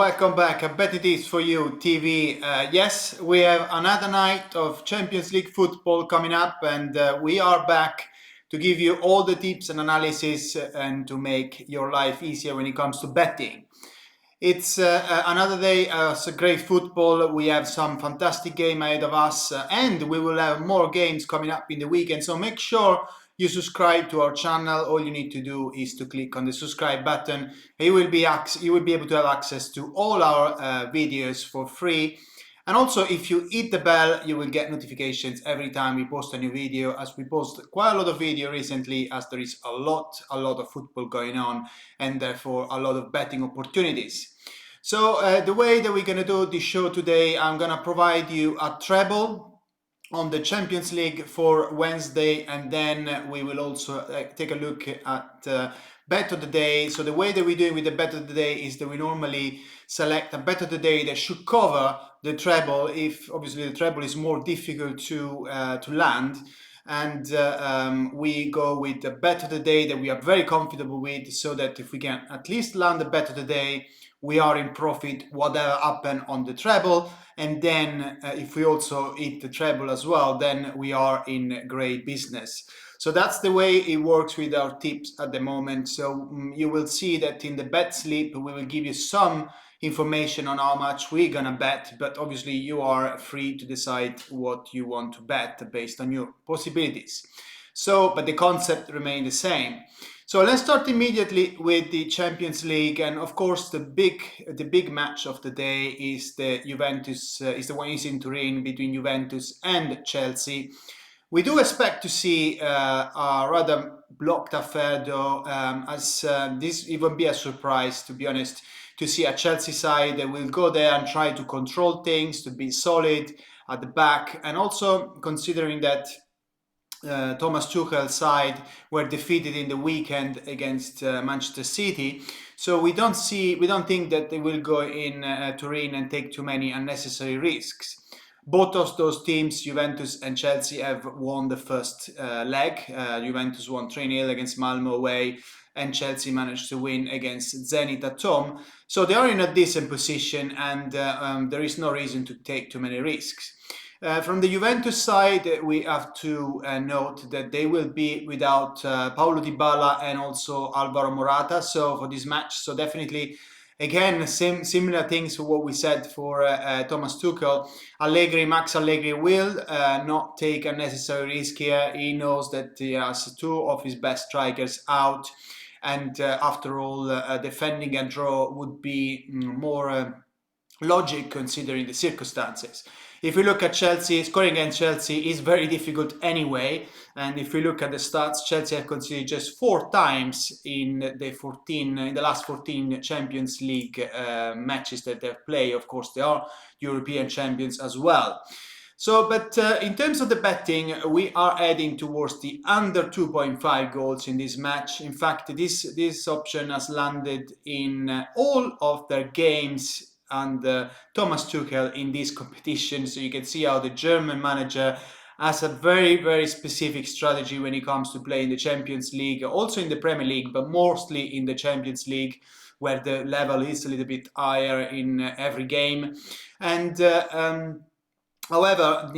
welcome back. I bet it is for you, TV. Yes, we have another night of Champions League football coming up, and we are back to give you all the tips and analysis and to make your life easier when it comes to betting. It's another day of great football. We have some fantastic game ahead of us, and we will have more games coming up in the weekend. So make sure you subscribe to our channel. All you need to do is to click on the subscribe button. You will be able to have access to all our videos for free. And also, if you hit the bell, you will get notifications every time we post a new video, as we post quite a lot of video recently, as there is a lot of football going on, and therefore a lot of betting opportunities. So the way that we're going to do this show today, I'm going to provide you a treble on the Champions League for Wednesday, and then we will also take a look at bet of the day. So the way that we're doing with the bet of the day is that we normally select a bet of the day that should cover the treble, if obviously the treble is more difficult to land. And we go with the bet of the day that we are very comfortable with, so that if we can at least land the bet of the day, we are in profit whatever happen on the treble. And then if we also hit the treble as well, then we are in great business. So that's the way it works with our tips at the moment. So you will see that in the bet slip, we will give you some information on how much we're gonna bet, but obviously you are free to decide what you want to bet based on your possibilities. So, but the concept remains the same. So let's start immediately with the Champions League, and of course the big match of the day is the the one is in Turin between Juventus and Chelsea. We do expect to see a rather blocked affair, though, as this even be a surprise, to be honest, to see a Chelsea side that will go there and try to control things, to be solid at the back, and also considering that Thomas Tuchel's side were defeated in the weekend against Manchester City. So we don't think that they will go in Turin and take too many unnecessary risks. Both of those teams, Juventus and Chelsea, have won the first leg. Juventus won 3-0 against Malmo away, and Chelsea managed to win against Zenit at home. So they are in a decent position, and there is no reason to take too many risks. From the Juventus side, we have to note that they will be without Paulo Dybala and also Alvaro Morata. So for this match, so definitely, again, similar things to what we said for Thomas Tuchel. Max Allegri will not take unnecessary risk here. He knows that he has two of his best strikers out, and after all, defending a draw would be more logic considering the circumstances. If we look at Chelsea, scoring against Chelsea is very difficult anyway. And if we look at the stats, Chelsea have conceded just 4 times in the last 14 Champions League matches that they've played. Of course, they are European champions as well. So, but in terms of the betting, we are heading towards the under 2.5 goals in this match. In fact, this option has landed in all of their games and Thomas Tuchel in this competition. So you can see how the German manager has a very specific strategy when it comes to playing the Champions League, also in the Premier League, but mostly in the Champions League, where the level is a little bit higher in every game. And however,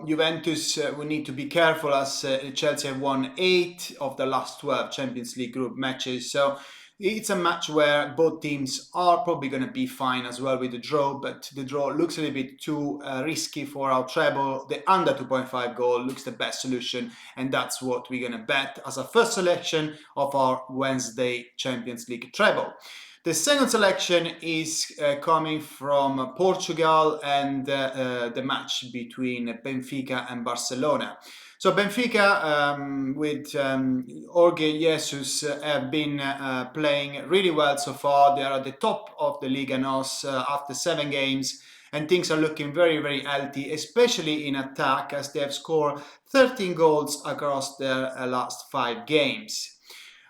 Juventus will need to be careful, as Chelsea have won 8 of the last 12 Champions League group matches. So it's a match where both teams are probably going to be fine as well with the draw, but the draw looks a little bit too risky for our treble. The under 2.5 goal looks the best solution, and that's what we're going to bet as a first selection of our Wednesday Champions League treble. The second selection is coming from Portugal and the match between Benfica and Barcelona. So Benfica with Jorge Jesus have been playing really well so far. They are at the top of the Liga NOS after 7 games, and things are looking very healthy, especially in attack, as they have scored 13 goals across their last 5 games.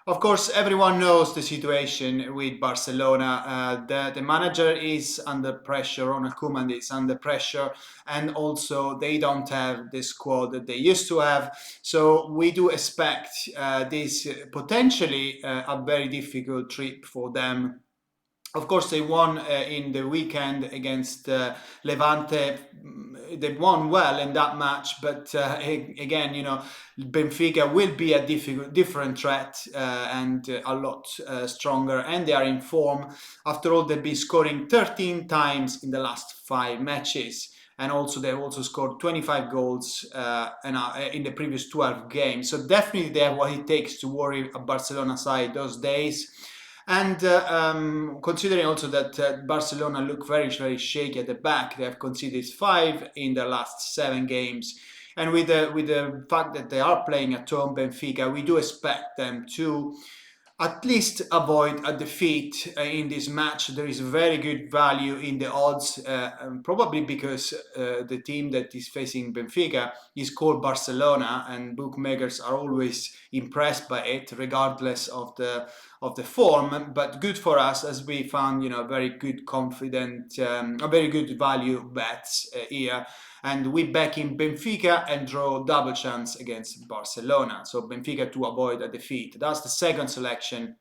Of course, everyone knows the situation with Barcelona. The manager is under pressure, Ronald Koeman is under pressure, and also they don't have the squad that they used to have. So we do expect this potentially a very difficult trip for them Of course, they won in the weekend against Levante. They won well in that match, but again, Benfica will be a different threat and a lot stronger, and they are in form. After all, they've been scoring 13 times in the last 5 matches. And also, they've also scored 25 goals in the previous 12 games. So definitely, they have what it takes to worry a Barcelona side those days. And considering also that Barcelona look very, very shaky at the back, they have conceded 5 in the last 7 games. And with the fact that they are playing at home, Benfica, we do expect them to at least avoid a defeat in this match. There is very good value in the odds, probably because the team that is facing Benfica is called Barcelona, and bookmakers are always impressed by it, regardless of the form. But good for us, as we found, very good, confident, a very good value bets here. And we back in Benfica and draw double chance against Barcelona. So Benfica to avoid a defeat. That's the second selection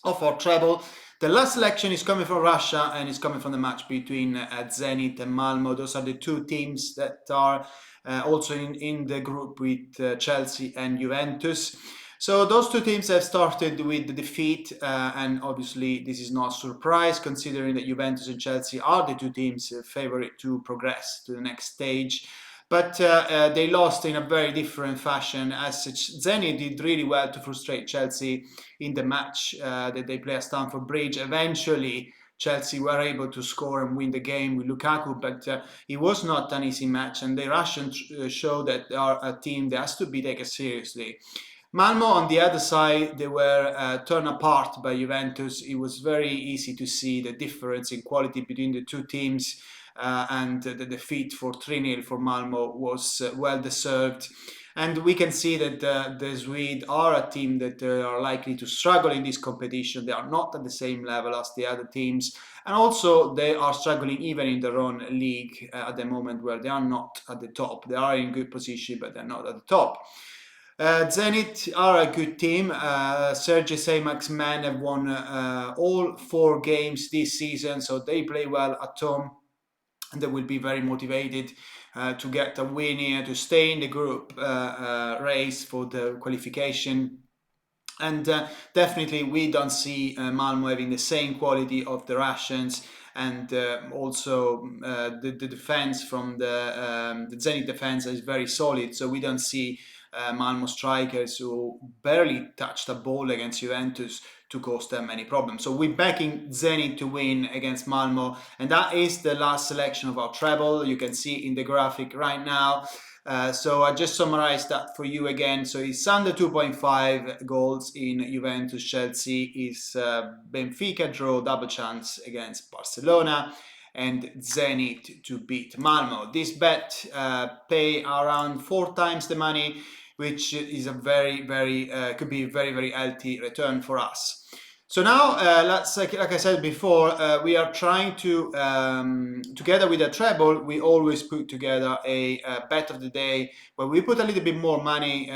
of our treble. The last selection is coming from Russia, and it's coming from the match between Zenit and Malmo. Those are the two teams that are also in the group with Chelsea and Juventus. So those two teams have started with the defeat, and obviously this is not a surprise considering that Juventus and Chelsea are the two teams favourite to progress to the next stage. But they lost in a very different fashion. As such, Zenit did really well to frustrate Chelsea in the match that they play at Stamford Bridge. Eventually, Chelsea were able to score and win the game with Lukaku, but it was not an easy match. And the Russians show that they are a team that has to be taken seriously. Malmo, on the other side, they were torn apart by Juventus. It was very easy to see the difference in quality between the two teams, and the defeat for 3-0 for Malmo was well deserved. And we can see that the Swedes are a team that are likely to struggle in this competition. They are not at the same level as the other teams. And also, they are struggling even in their own league at the moment, where they are not at the top. They are in good position, but they're not at the top. Zenit are a good team. Sergei Seimak's men have won all 4 games this season, so they play well at home, and they will be very motivated to get a win here to stay in the group race for the qualification. And definitely, we don't see Malmo having the same quality of the Russians, and also the defense from the Zenit defense is very solid. So we don't see Malmo strikers who barely touched a ball against Juventus to cause them any problems. So we're backing Zenit to win against Malmo, and that is the last selection of our treble. You can see in the graphic right now. So I just summarized that for you again. So it's under 2.5 goals in Juventus Chelsea, is Benfica draw double chance against Barcelona, and Zenit to beat Malmo. This bet pay around 4 times the money, which is a could be a very, very healthy return for us. So now, like I said before, we are trying to, together with a treble, we always put together a bet of the day where we put a little bit more money,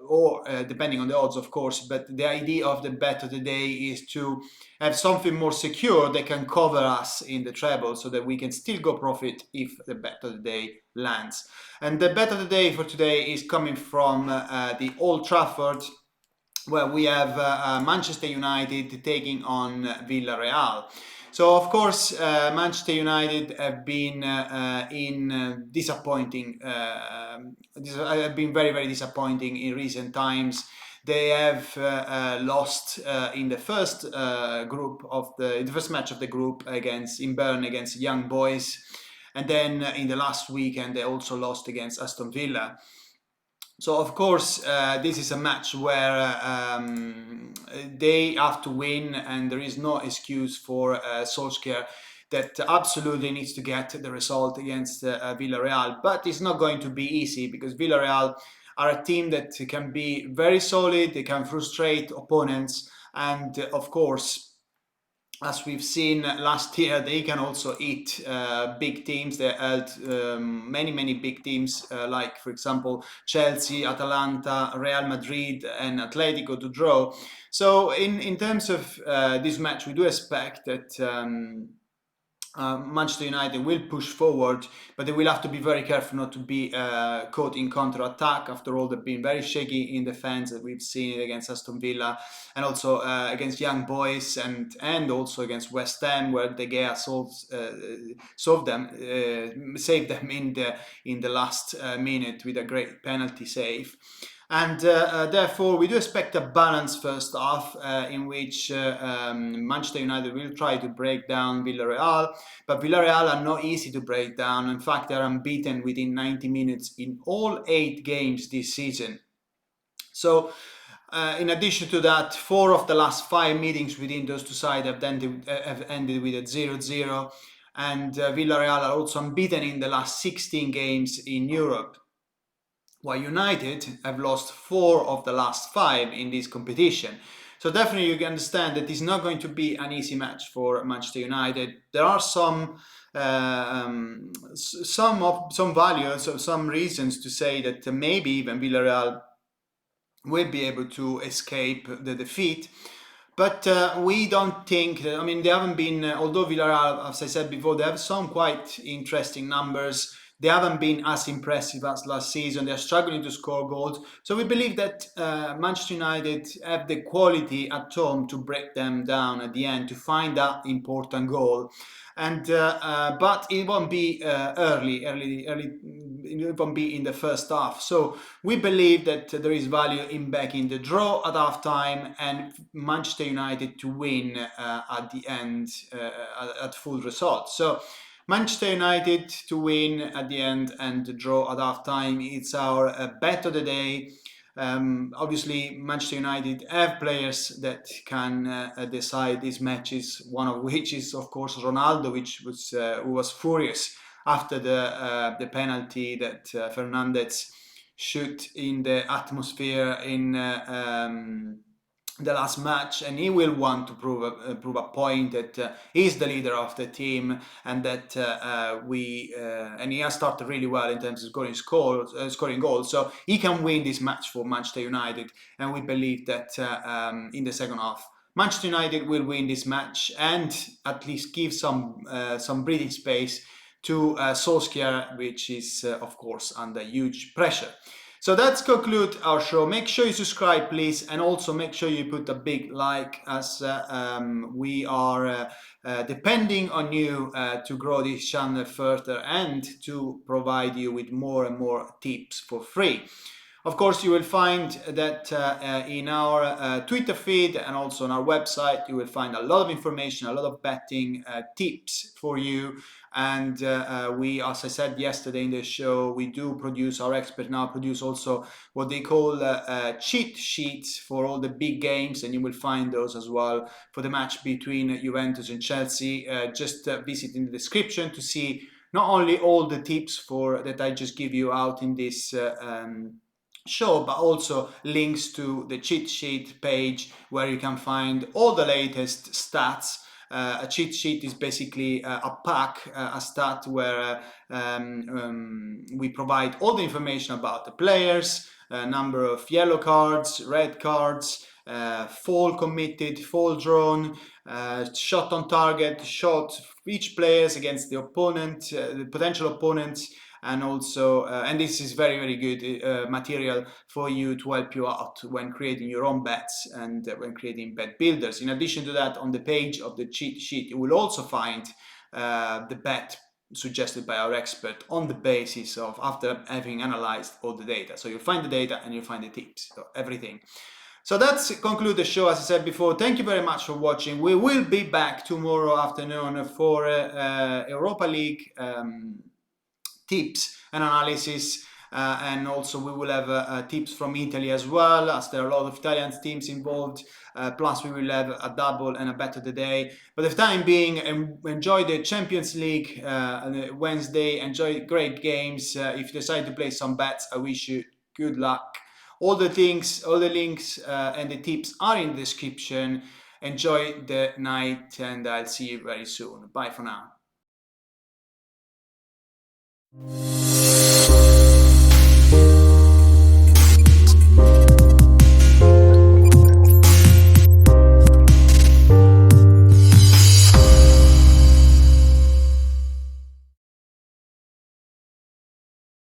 or depending on the odds, of course. But the idea of the bet of the day is to have something more secure that can cover us in the treble, so that we can still go profit if the bet of the day lands. And the bet of the day for today is coming from the Old Trafford, where we have Manchester United taking on Villarreal. So of course, Manchester United have been disappointing. Have been very, very disappointing in recent times. They have lost in the first in the first match of the group in Bern against Young Boys, and then in the last weekend they also lost against Aston Villa. So of course, this is a match where they have to win, and there is no excuse for Solskjaer that absolutely needs to get the result against Villarreal. But it's not going to be easy, because Villarreal are a team that can be very solid, they can frustrate opponents, and of course, as we've seen last year, they can also eat big teams. They held many big teams, like, for example, Chelsea, Atalanta, Real Madrid, and Atletico to draw. So, in terms of this match, we do expect that Manchester United will push forward, but they will have to be very careful not to be caught in counter-attack. After all, they've been very shaky in defence. We've seen it against Aston Villa and also against Young Boys and also against West Ham, where De Gea saved them in the last minute with a great penalty save. And therefore, we do expect a balanced first half in which Manchester United will try to break down Villarreal, but Villarreal are not easy to break down. In fact, they're unbeaten within 90 minutes in all 8 games this season. So, in addition to that, 4 of the last 5 meetings within those two sides have ended with a 0-0, and Villarreal are also unbeaten in the last 16 games in Europe, while United have lost 4 of the last 5 in this competition. So definitely you can understand that it's not going to be an easy match for Manchester United. There are some values or some reasons to say that maybe even Villarreal will be able to escape the defeat. But we don't think that, I mean, they haven't been, although Villarreal, as I said before, they have some quite interesting numbers. They haven't been as impressive as last season. They're struggling to score goals. So we believe that Manchester United have the quality at home to break them down at the end, to find that important goal. And but it won't be early. It won't be in the first half. So we believe that there is value in backing the draw at half time and Manchester United to win at the end at full result. So Manchester United to win at the end and the draw at half time. It's our bet of the day. Obviously, Manchester United have players that can decide these matches. One of which is, of course, Ronaldo, who was furious after the penalty that Fernandez shoot in the atmosphere in the last match, and he will want to prove a point that he's the leader of the team, and that and he has started really well in terms of scoring goals, so he can win this match for Manchester United, and we believe that in the second half Manchester United will win this match and at least give some breathing space to Solskjaer, which is of course under huge pressure. So that's conclude our show. Make sure you subscribe, please, and also make sure you put a big like, as we are depending on you to grow this channel further and to provide you with more and more tips for free. Of course, you will find that in our Twitter feed and also on our website, you will find a lot of information, a lot of betting tips for you. And we, as I said yesterday in the show, we do produce, our expert now produce also what they call cheat sheets for all the big games, and you will find those as well for the match between Juventus and Chelsea. Just visit in the description to see not only all the tips that I just give you out in this show, but also links to the cheat sheet page where you can find all the latest stats. A cheat sheet is basically a pack, a stat where we provide all the information about the players, number of yellow cards, red cards, foul committed, foul drawn, shot on target, shot each players against the opponent, the potential opponents, and also and this is very good material for you to help you out when creating your own bets and when creating bet builders. In addition to that, on the page of the cheat sheet you will also find the bet suggested by our expert on the basis of after having analyzed all the data. So you'll find the data and you'll find the tips, so everything. So that's conclude the show. As I said before, thank you very much for watching. We will be back tomorrow afternoon for Europa League tips and analysis, and also we will have tips from Italy as well, as there are a lot of Italian teams involved. Plus we will have a double and a bet of the day. But for the time being, enjoy the Champions League Wednesday. Enjoy great games. If you decide to play some bets, I wish you good luck. All the links and the tips are in the description. enjoy the night, and I'll see you very soon. Bye for now.